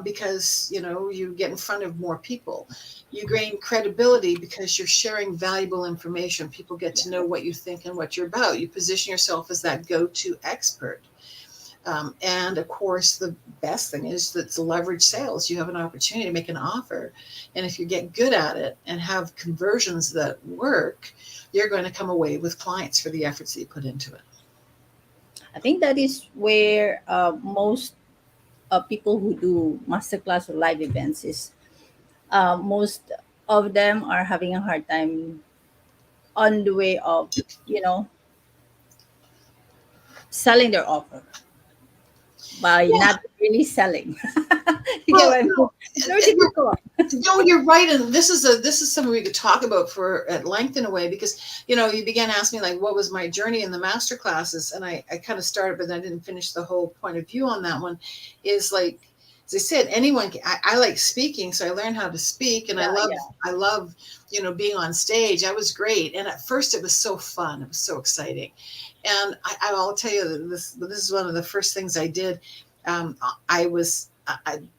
because, you get in front of more people. You gain credibility because you're sharing valuable information. People get to know what you think and what you're about. You position yourself as that go-to expert. And of course, the best thing is that the leverage sales. You have an opportunity to make an offer. And if you get good at it and have conversions that work, you're going to come away with clients for the efforts that you put into it. I think that is where most people who do masterclass or live events is most of them are having a hard time on the way of, selling their offer by not really selling. You get what I mean? It's very difficult. No, you're right, and this is something we could talk about for at length in a way, because you began asking me like what was my journey in the master classes, and I kind of started, but I didn't finish the whole point of view on that one. Is like, as I said, anyone I like speaking, so I learned how to speak, and I love being on stage. I was great, and at first it was so fun, it was so exciting, and I'll tell you that this is one of the first things I did. I was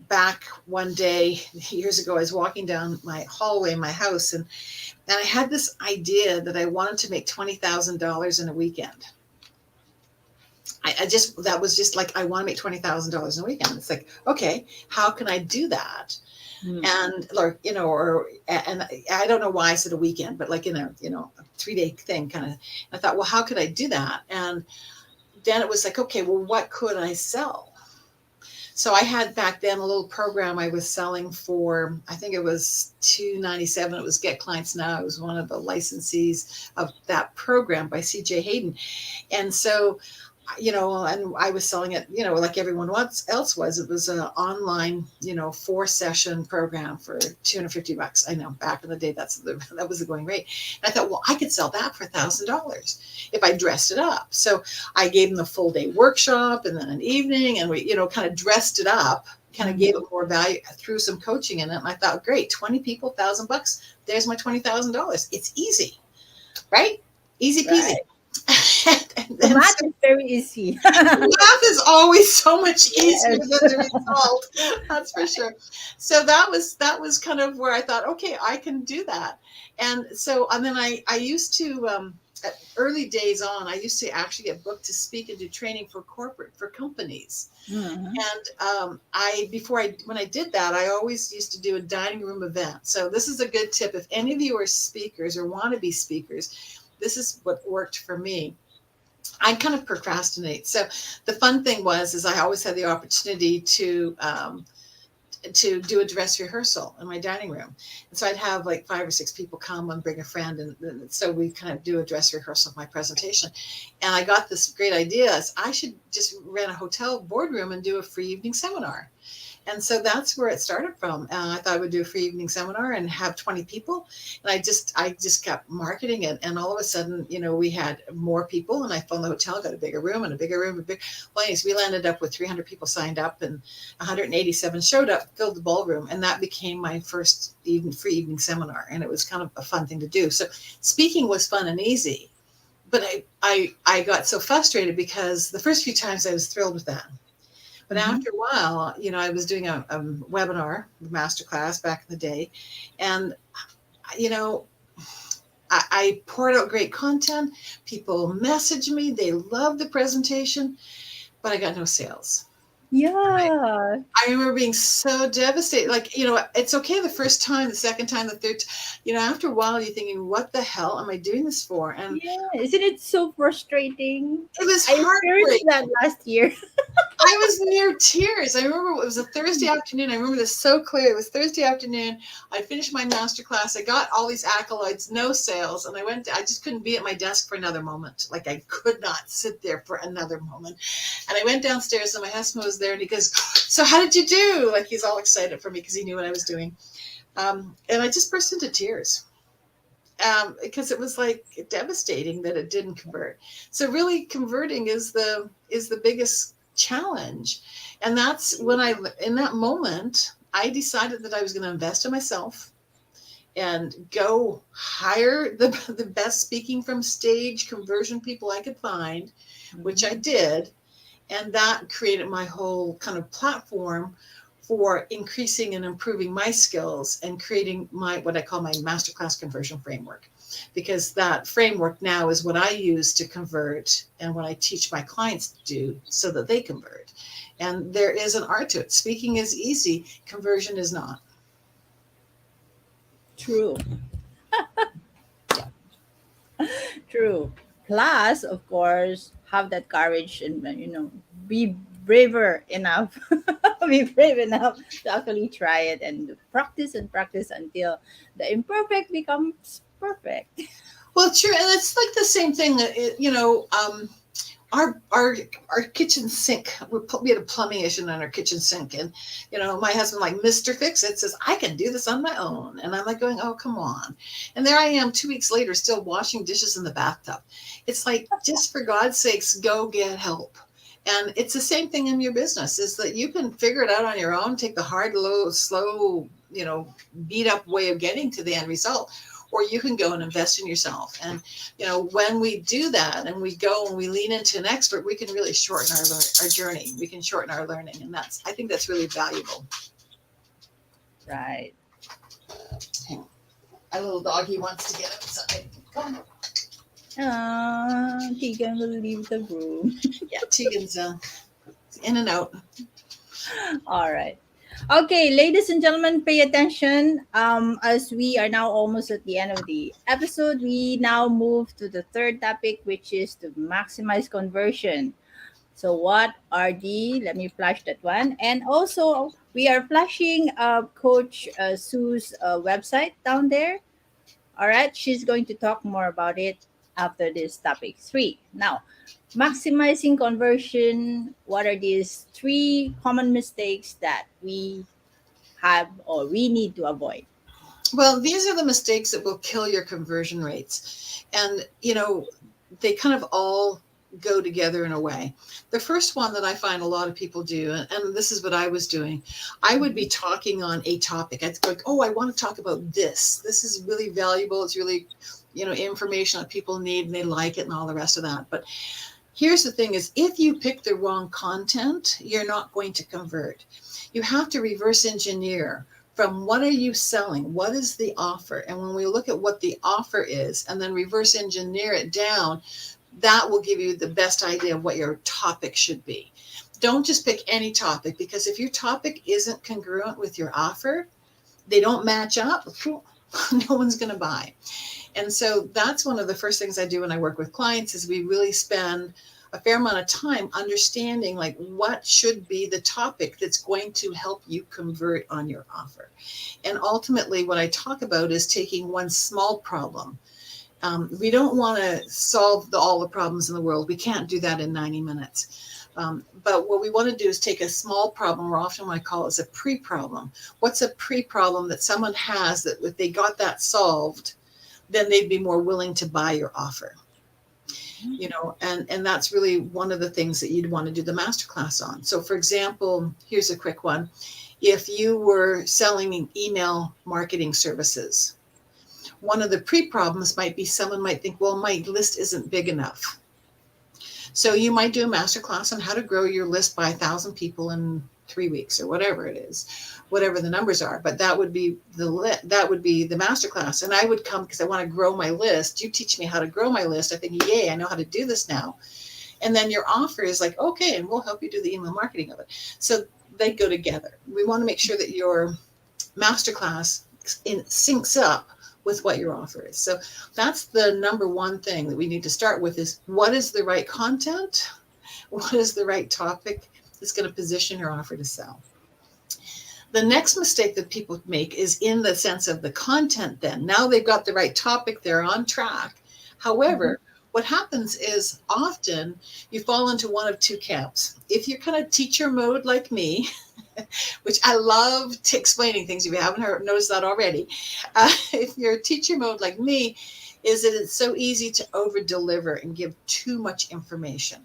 back one day years ago. I was walking down my hallway in my house, and I had this idea that I wanted to make $20,000 in a weekend. That was just like, I want to make $20,000 in a weekend. It's like, okay, how can I do that? And and I don't know why I said a weekend, but like in a 3-day thing kind of. I thought, well, how could I do that? And then it was like, okay, well, what could I sell? So I had back then a little program I was selling for, I think it was $297. It was Get Clients Now. I was one of the licensees of that program by 𝐔𝐳𝐵. And so, and I was selling it, like everyone else was. It was an online, 4-session program for $250. I know back in the day, that was the going rate. And I thought, well, I could sell that for $1,000 if I dressed it up. So I gave them the full day workshop and then an evening, and we, kind of dressed it up, kind of gave it more value, threw some coaching in it. And I thought, great, 20 people, $1,000. There's my $20,000. It's easy, right? Easy peasy. Right. The math is very easy. Math is always so much easier than the result. That's for sure. So that was kind of where I thought, okay, I can do that. And so, and then I used to, at early days on, I used to actually get booked to speak and do training for companies. And when I did that, I always used to do a dining room event. So this is a good tip. If any of you are speakers or want to be speakers, this is what worked for me. I kind of procrastinate. So the fun thing is I always had the opportunity to do a dress rehearsal in my dining room. And so I'd have like 5 or 6 people come and bring a friend. And so we kind of do a dress rehearsal of my presentation. And I got this great idea. I should just rent a hotel boardroom and do a free evening seminar. And so that's where it started from. I thought I would do a free evening seminar and have 20 people. And I just kept marketing it. And all of a sudden, we had more people, and I phoned the hotel, got a bigger room and a bigger room. Well, anyways, we landed up with 300 people signed up, and 187 showed up, filled the ballroom. And that became my first free evening seminar. And it was kind of a fun thing to do. So speaking was fun and easy. But I got so frustrated because the first few times I was thrilled with that. But after a while, I was doing a webinar, masterclass back in the day. And, I poured out great content. People messaged me. They loved the presentation, but I got no sales. Yeah. I remember being so devastated. Like, it's okay the first time, the second time, the third, after a while you're thinking, what the hell am I doing this for? And Yeah. Isn't it so frustrating? it was I experienced heartbreaking. that last year. I was near tears. I remember it was a Thursday afternoon. I remember this so clear. It was Thursday afternoon. I finished my masterclass. I got all these accolades, no sales. And I just couldn't be at my desk for another moment. Like I could not sit there for another moment. And I went downstairs and my husband was there and he goes, so how did you do? Like he's all excited for me because he knew what I was doing. And I just burst into tears. Because it was like devastating that it didn't convert. So really converting is the biggest challenge. And that's when in that moment, I decided that I was going to invest in myself and go hire the best speaking from stage conversion people I could find, which I did. And that created my whole kind of platform for increasing and improving my skills and creating what I call my Masterclass Conversion Framework. Because that framework now is what I use to convert and what I teach my clients to do so that they convert. And there is an art to it. Speaking is easy, conversion is not. True. True. Plus, of course, have that courage and be braver enough, be brave enough to actually try it and practice and practice until the imperfect becomes perfect. Well, true. And it's like the same thing that, our kitchen sink, we had a plumbing issue on our kitchen sink. And, my husband, like, Mr. Fix It, says, I can do this on my own. And I'm like going, oh, come on. And there I am 2 weeks later, still washing dishes in the bathtub. It's like, just for God's sakes, go get help. And it's the same thing in your business, is that you can figure it out on your own, take the hard, low, slow, beat up way of getting to the end result. Or you can go and invest in yourself. And, when we do that and we go and we lean into an expert, we can really shorten our journey. We can shorten our learning. And I think that's really valuable. Right. Our little doggy wants to get outside. Come on. Tegan will leave the room. Yeah, Tegan's in and out. All right. Okay, ladies and gentlemen, pay attention. As we are now almost at the end of the episode, we now move to the third topic, which is to maximize conversion. So what are let me flash that one. And also, we are flashing Coach Sue's website down there. All right, she's going to talk more about it after this topic 3. Now, maximizing conversion, what are these 3 common mistakes that we have or we need to avoid? Well, these are the mistakes that will kill your conversion rates. And, they kind of all go together in a way. The first one that I find a lot of people do, and this is what I was doing, I would be talking on a topic. I'd go, oh, I want to talk about this. This is really valuable. It's really, information that people need and they like it and all the rest of that. But here's the thing is, if you pick the wrong content, you're not going to convert. You have to reverse engineer from what are you selling? What is the offer? And when we look at what the offer is and then reverse engineer it down, that will give you the best idea of what your topic should be. Don't just pick any topic, because if your topic isn't congruent with your offer, they don't match up, no one's going to buy. And so that's one of the first things I do when I work with clients is we really spend a fair amount of time understanding like what should be the topic that's going to help you convert on your offer. And ultimately what I talk about is taking one small problem. We don't want to solve all the problems in the world. We can't do that in 90 minutes. But what we want to do is take a small problem, or often what I call it is a pre-problem. What's a pre-problem that someone has that if they got that solved, then they'd be more willing to buy your offer. You know, and that's really one of the things that you'd want to do the masterclass on. So for example, here's a quick one. If you were selling email marketing services, one of the pre-problems might be someone might think, well, my list isn't big enough. So you might do a masterclass on how to grow your list by 1,000 people in 3 weeks or whatever it is, whatever the numbers are. But that would be the masterclass. And I would come because I want to grow my list. You teach me how to grow my list. I think, yay, I know how to do this now. And then your offer is like, okay, and we'll help you do the email marketing of it. So they go together. We want to make sure that your masterclass syncs up with what your offer is. So that's the number one thing that we need to start with is what is the right content? What is the right topic that's going to position your offer to sell? The next mistake that people make is in the sense of the content then. Now they've got the right topic, they're on track. However, what happens is often you fall into one of two camps. If you're kind of teacher mode like me, which I love explaining things if you haven't noticed that already. If you're teacher mode like me, is that it's so easy to over deliver and give too much information.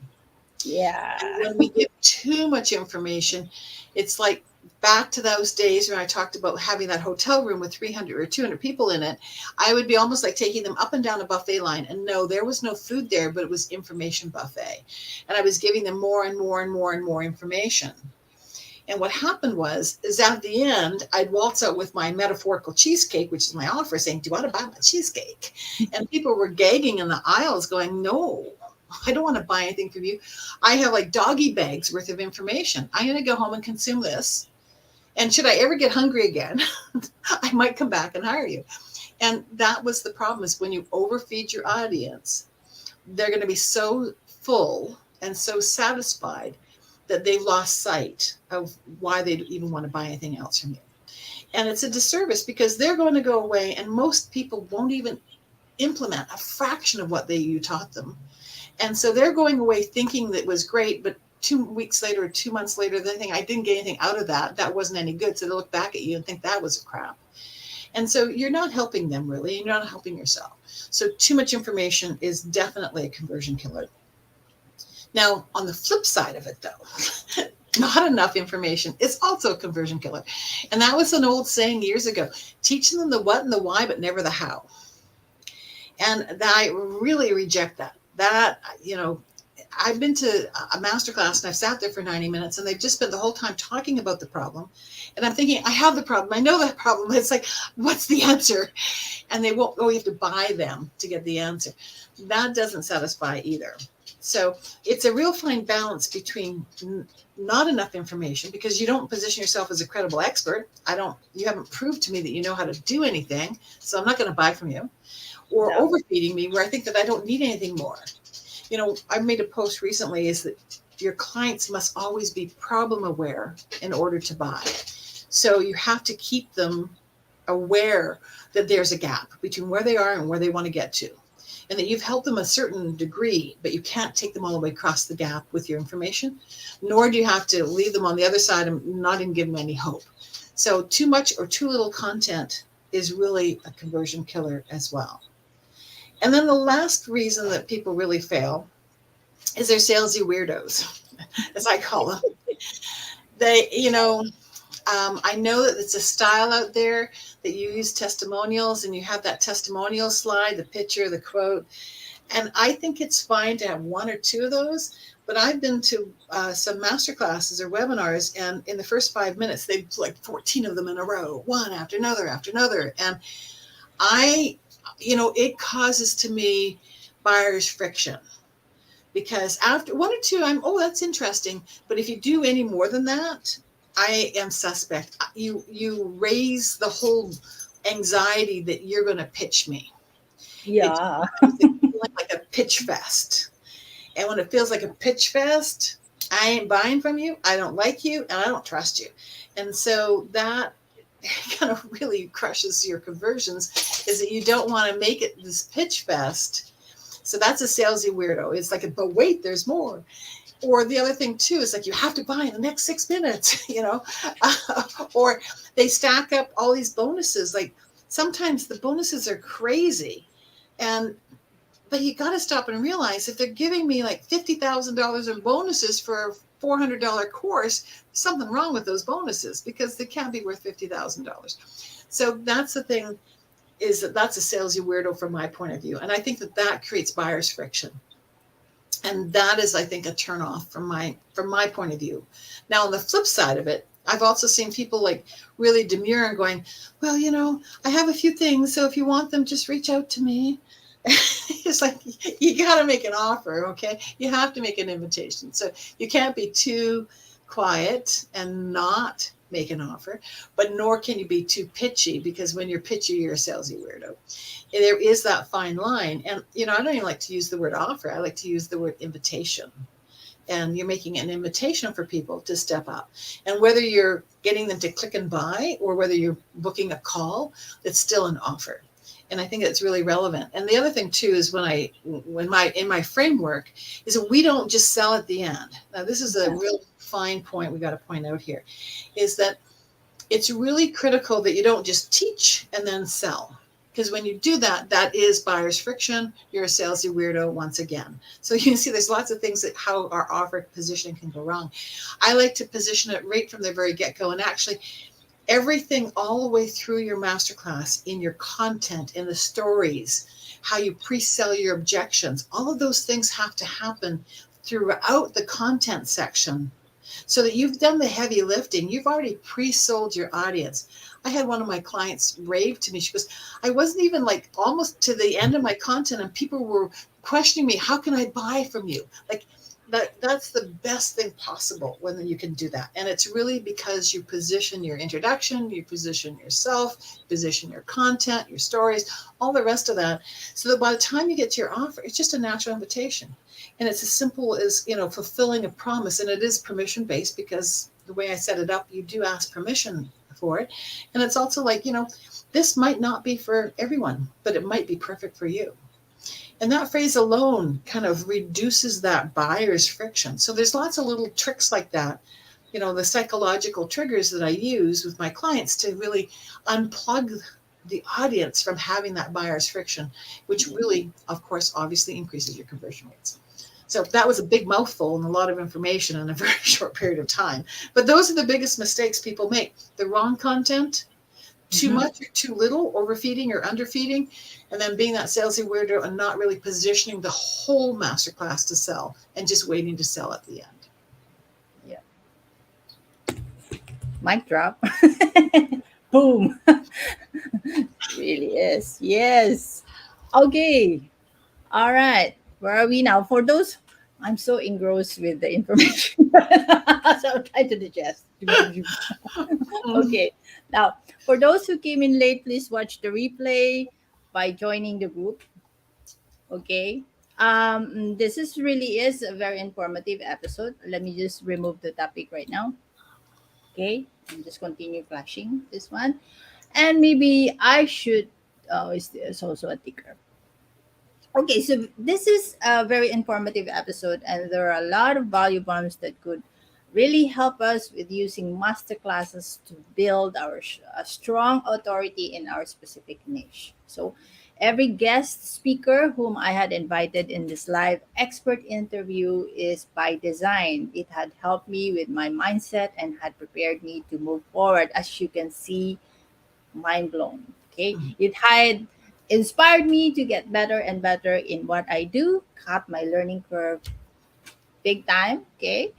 Yeah. And when we give too much information, it's like back to those days when I talked about having that hotel room with 300 or 200 people in it. I would be almost like taking them up and down a buffet line. And no, there was no food there, but it was information buffet. And I was giving them more and more and more and more information. And what happened is at the end, I'd waltz out with my metaphorical cheesecake, which is my offer, saying, do you want to buy my cheesecake? And people were gagging in the aisles going, no, I don't want to buy anything from you. I have like doggy bags worth of information. I'm going to go home and consume this. And should I ever get hungry again, I might come back and hire you. And that was the problem, is when you overfeed your audience, they're going to be so full and so satisfied that they've lost sight of why they even want to buy anything else from you. And it's a disservice because they're going to go away and most people won't even implement a fraction of what you taught them. And so they're going away thinking that was great, but 2 weeks later or 2 months later, they think I didn't get anything out of that. That wasn't any good. So they look back at you and think that was a crap. And so you're not helping them really. You're not helping yourself. So too much information is definitely a conversion killer. Now, on the flip side of it, though, not enough information is also a conversion killer. And that was an old saying years ago, teaching them the what and the why, but never the how. And I really reject that. That, I've been to a masterclass and I've sat there for 90 minutes and they've just spent the whole time talking about the problem. And I'm thinking, I have the problem. I know that problem. It's like, what's the answer? And they won't, you have to buy them to get the answer. That doesn't satisfy either. So it's a real fine balance between not enough information because you don't position yourself as a credible expert. You haven't proved to me that you know how to do anything. So I'm not going to buy from you. Or overfeeding me where I think that I don't need anything more. I made a post recently is that your clients must always be problem aware in order to buy. So you have to keep them aware that there's a gap between where they are and where they want to get to. And that you've helped them a certain degree, but you can't take them all the way across the gap with your information, nor do you have to leave them on the other side and not even give them any hope. So too much or too little content is really a conversion killer as well. And then the last reason that people really fail is they're salesy weirdos, as I call them. They, I know that it's a style out there that you use testimonials and you have that testimonial slide, the picture, the quote. And I think it's fine to have one or two of those. But I've been to some masterclasses or webinars, and in the first 5 minutes, they've like 14 of them in a row, one after another after another. And it causes to me buyer's friction because after one or two, that's interesting. But if you do any more than that, I am suspect. You raise the whole anxiety that you're going to pitch me. Yeah. It's like a pitch fest. And when it feels like a pitch fest, I ain't buying from you. I don't like you and I don't trust you. And so that kind of really crushes your conversions is that you don't want to make it this pitch fest. So that's a salesy weirdo. It's like, but wait, there's more. Or the other thing too is like, you have to buy in the next 6 minutes, or they stack up all these bonuses. Like sometimes the bonuses are crazy. But you got to stop and realize if they're giving me like $50,000 in bonuses for a $400 course, there's something wrong with those bonuses because they can't be worth $50,000. So that's the thing, is that's a salesy weirdo from my point of view. And I think that creates buyer's friction. And that is, I think, a turnoff from my point of view. Now, on the flip side of it, I've also seen people like really demure and going, well, I have a few things. So if you want them, just reach out to me. It's like you got to make an offer, okay? You have to make an invitation. So you can't be too quiet and not make an offer, but nor can you be too pitchy, because when you're pitchy, you're a salesy weirdo. And there is that fine line. And, I don't even like to use the word offer. I like to use the word invitation. And you're making an invitation for people to step up. And whether you're getting them to click and buy or whether you're booking a call, it's still an offer. And I think it's really relevant. And the other thing too is in my framework is that we don't just sell at the end. Now this is a real fine point we got to point out here, is that it's really critical that you don't just teach and then sell. Because when you do that, that is buyer's friction. You're a salesy weirdo once again. So you can see there's lots of things that how our offer positioning can go wrong. I like to position it right from the very get-go. And actually, everything all the way through your masterclass, in your content, in the stories, how you pre-sell your objections, all of those things have to happen throughout the content section so that you've done the heavy lifting. You've already pre-sold your audience. I had one of my clients rave to me. She goes, I wasn't even like almost to the end of my content and people were questioning me, how can I buy from you? Like that's the best thing possible when you can do that. And it's really because you position your introduction, you position yourself, position your content, your stories, all the rest of that. So that by the time you get to your offer, it's just a natural invitation. And it's as simple as, fulfilling a promise. And it is permission-based because the way I set it up, you do ask permission for it. And it's also like, this might not be for everyone, but it might be perfect for you. And that phrase alone kind of reduces that buyer's friction. So there's lots of little tricks like that, the psychological triggers that I use with my clients to really unplug the audience from having that buyer's friction, which really, of course, obviously increases your conversion rates. So that was a big mouthful and a lot of information in a very short period of time. But those are the biggest mistakes people make. The wrong content, too much or too little, overfeeding or underfeeding, and then being that salesy weirdo and not really positioning the whole masterclass to sell and just waiting to sell at the end. Yeah. Mic drop. Boom. Really is. Yes. Okay. All right. Where are we now? For those, I'm so engrossed with the information. So I'll try to digest. Okay. Now, for those who came in late, please watch the replay by joining the group. Okay. This really is a very informative episode. Let me just remove the topic right now. Okay. And just continue flashing this one. And maybe I should, it's also a ticker. Okay, so this is a very informative episode, and there are a lot of value bombs that could really help us with using masterclasses to build a strong authority in our specific niche. So, every guest speaker whom I had invited in this live expert interview is by design. It had helped me with my mindset and had prepared me to move forward. As you can see, mind blown. Okay, it had inspired me to get better and better in what I do, cut my learning curve big time. Okay.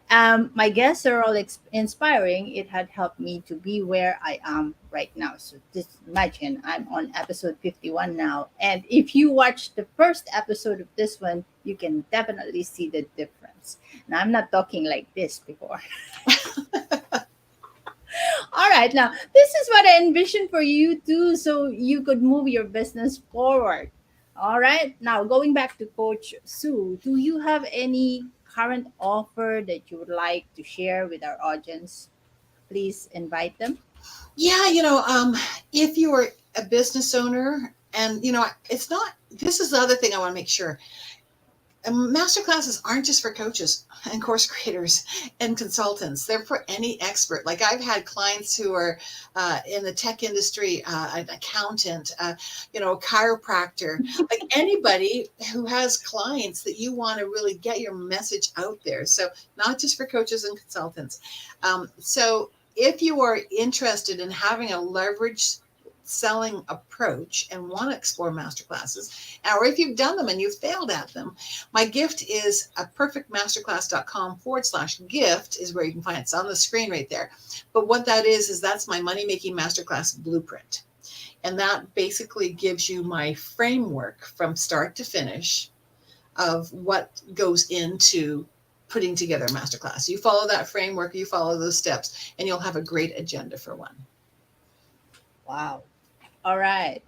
My guests are all inspiring. It had helped me to be where I am right now. So just imagine I'm on episode 51 now. And if you watch the first episode of this one, you can definitely see the difference. Now, I'm not talking like this before. All right, now this is what I envisioned for you too, so you could move your business forward. All right, now going back to Coach Sue, do you have any current offer that you would like to share with our audience? Please invite them. Yeah, if you are a business owner, and it's not. This is the other thing I want to make sure. Masterclasses aren't just for coaches and course creators and consultants. They're for any expert. Like I've had clients who are in the tech industry, an accountant, a chiropractor, like anybody who has clients that you want to really get your message out there. So not just for coaches and consultants. So if you are interested in having a leverage selling approach and want to explore masterclasses, or if you've done them and you've failed at them, my gift is a perfectmasterclass.com/gift is where you can find it. It's on the screen right there. But what that is that's my money making masterclass blueprint. And that basically gives you my framework from start to finish of what goes into putting together a masterclass. You follow that framework, you follow those steps, and you'll have a great agenda for one. Wow. All right.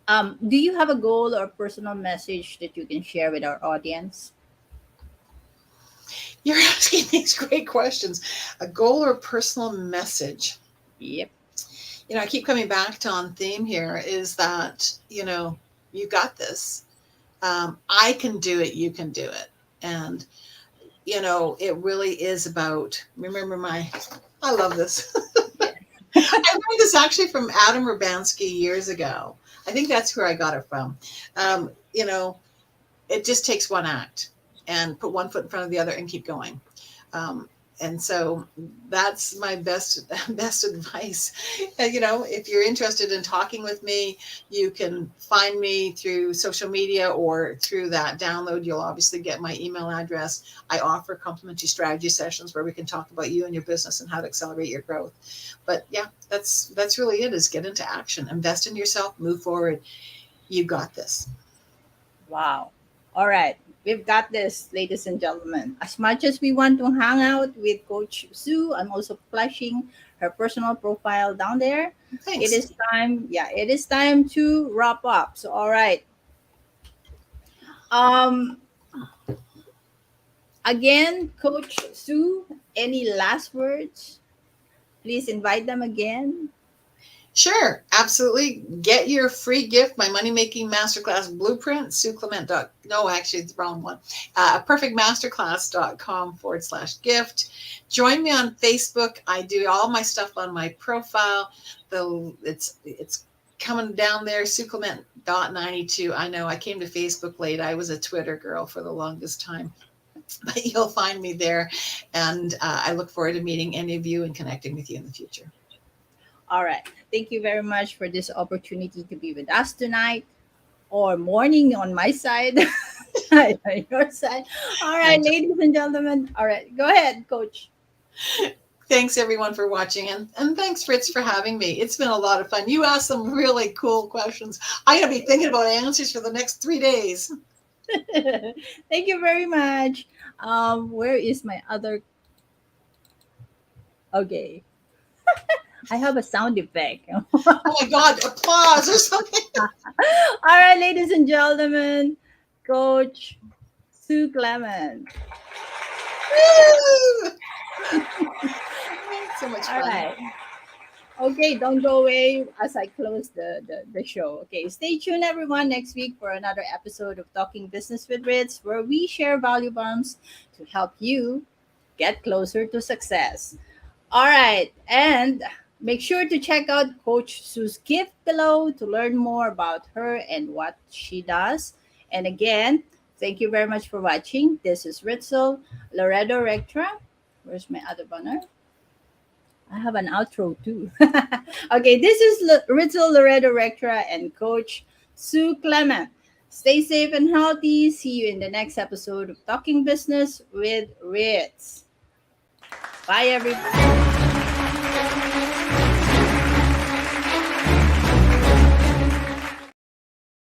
Do you have a goal or personal message that you can share with our audience? You're asking these great questions. A goal or personal message. Yep. I keep coming back to on theme here is that, you got this. I can do it. You can do it. And, it really is about, I love this. I learned this actually from Adam Urbanski years ago. I think that's where I got it from. It just takes one act and put one foot in front of the other and keep going. And so that's my best advice. If you're interested in talking with me, you can find me through social media or through that download. You'll obviously get my email address. I offer complimentary strategy sessions where we can talk about you and your business and how to accelerate your growth. But yeah, that's really it, is get into action, invest in yourself, move forward. You got this. Wow. All right. We've got this, ladies and gentlemen. As much as we want to hang out with Coach Sue, I'm also flashing her personal profile down there. Thanks. It is time. Yeah, it is time to wrap up. So, all right. Again, Coach Sue, any last words? Please invite them again. Sure, absolutely. Get your free gift, my money-making masterclass blueprint, Sue Clement. No, actually, it's the wrong one. perfectmasterclass.com/gift. Join me on Facebook. I do all my stuff on my profile. It's coming down there, SueClement.92. I know I came to Facebook late. I was a Twitter girl for the longest time. But you'll find me there. And I look forward to meeting any of you and connecting with you in the future. All right. Thank you very much for this opportunity to be with us tonight, or morning on my side, on your side. All right, ladies and gentlemen. All right, go ahead, Coach. Thanks, everyone, for watching. And thanks, Ritz, for having me. It's been a lot of fun. You asked some really cool questions. I'm going to be thinking about answers for the next 3 days. Thank you very much. Where is my other? Okay. I have a sound effect. Oh my God, applause or something. All right, ladies and gentlemen, Coach Sue Clement. So much All fun. right. Okay, don't go away as I close the show. Okay, stay tuned, everyone, next week for another episode of Talking Business with Ritz, where we share value bombs to help you get closer to success. All right, and make sure to check out Coach Sue's gift below to learn more about her and what she does. And again, thank you very much for watching. This is Ritzel Loredo Rectra. Where's my other banner? I have an outro too. Okay, this is Ritzel Loredo Rectra and Coach Sue Clement. Stay safe and healthy. See you in the next episode of Talking Business with Ritz. Bye, everybody.